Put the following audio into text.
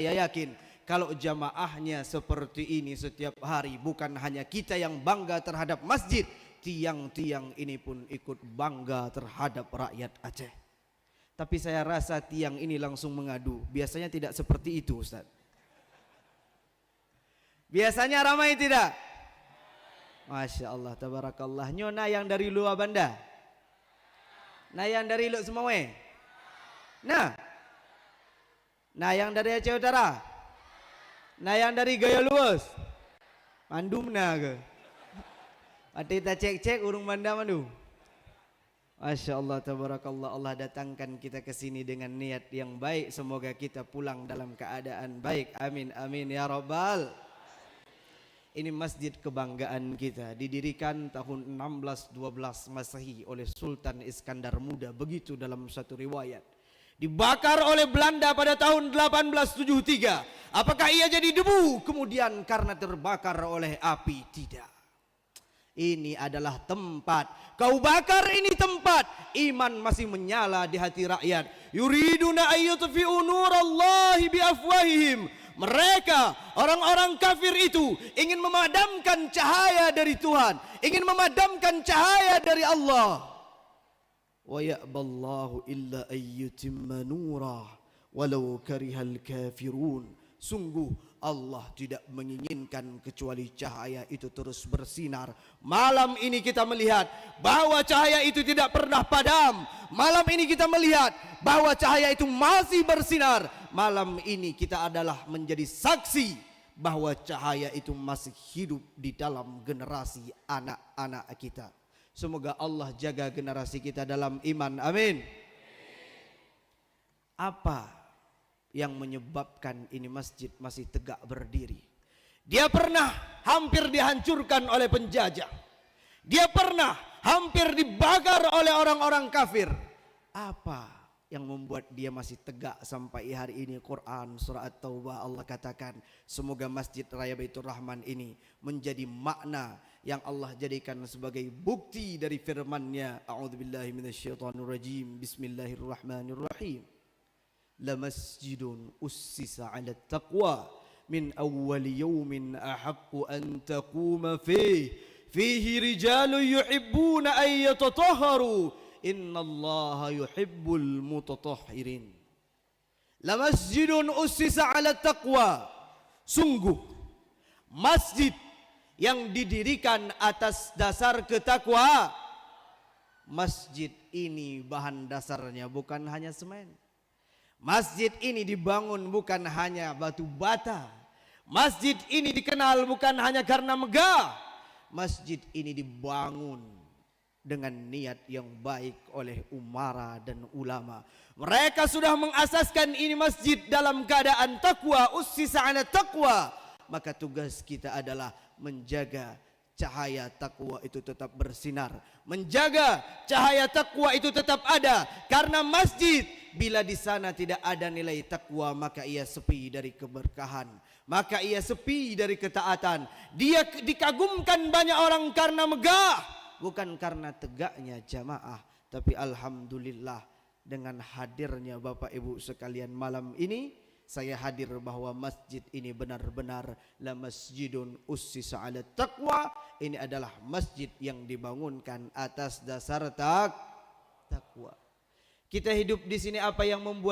Saya yakin kalau jamaahnya seperti ini setiap hari, bukan hanya kita yang bangga terhadap masjid, tiang-tiang ini pun ikut bangga terhadap rakyat Aceh. Tapi saya rasa tiang ini langsung mengadu. Biasanya tidak seperti itu, Ustaz. Biasanya ramai tidak? Masya Allah, tabarakallah. Nyona yang dari luar banda, nah yang dari Luk Semowe, nah yang dari Aceh Utara, nah yang dari Gaya Luas, mandum na ke? Ada kita cek-cek urung banda mandu. Masya Allah, tabarakallah. Allah datangkan kita ke sini dengan niat yang baik. Semoga kita pulang dalam keadaan baik. Amin, amin ya Rabbal. Ini masjid kebanggaan kita, didirikan tahun 1612 Masehi oleh Sultan Iskandar Muda, begitu dalam satu riwayat. Dibakar oleh Belanda pada tahun 1873. Apakah ia jadi debu kemudian karena terbakar oleh api? Tidak. Ini adalah tempat, kau bakar ini tempat, iman masih menyala di hati rakyat. Yuriduna ayyutfi'u nurallahi biafwahihim. Mereka, orang-orang kafir itu ingin memadamkan cahaya dari Tuhan, ingin memadamkan cahaya dari Allah. Wa ya'ballahu illa ayyutimma nurah walau karihal kafirun. Sungguh Allah tidak menginginkan kecuali cahaya itu terus bersinar. Malam ini kita melihat bahwa cahaya itu tidak pernah padam. Malam ini kita melihat bahwa cahaya itu masih bersinar. Malam ini kita adalah menjadi saksi bahwa cahaya itu masih hidup di dalam generasi anak-anak kita. Semoga Allah jaga generasi kita dalam iman. Amin. Apa yang menyebabkan ini masjid masih tegak berdiri? Dia pernah hampir dihancurkan oleh penjajah. Dia pernah hampir dibakar oleh orang-orang kafir. Apa yang membuat dia masih tegak sampai hari ini? Quran surah At-Taubah, Allah katakan, semoga Masjid Raya Baitur Rahman ini menjadi makna yang Allah jadikan sebagai bukti dari firman-Nya. A'udzubillahi minasyaitonirrajim. Bismillahirrahmanirrahim. Lamasjidun ussisa 'ala taqwa min awwali yawmin ahaqqu an taquma fihi rijalun yuhibbuna an yatatahharu innallaha yuhibbul mutatahhirin. Lamasjidun ussisa 'ala taqwa, sungguh masjid yang didirikan atas dasar ketakwa. Masjid ini bahan dasarnya bukan hanya semen. Masjid ini dibangun bukan hanya batu bata. Masjid ini dikenal bukan hanya karena megah. Masjid ini dibangun dengan niat yang baik oleh umara dan ulama. Mereka sudah mengasaskan ini masjid dalam keadaan takwa, ussisa 'ala taqwa. Maka tugas kita adalah menjaga cahaya takwa itu tetap bersinar, menjaga cahaya takwa itu tetap ada. Karena masjid, bila di sana tidak ada nilai takwa, maka ia sepi dari keberkahan, maka ia sepi dari ketaatan. Dia dikagumkan banyak orang karena megah, bukan karena tegaknya jamaah. Tapi alhamdulillah, dengan hadirnya Bapak Ibu sekalian malam ini, saya hadir bahwa masjid ini benar-benar la masjidun ussisa 'ala taqwa. Ini adalah masjid yang dibangunkan atas dasar takwa. Kita hidup di sini, apa yang membuat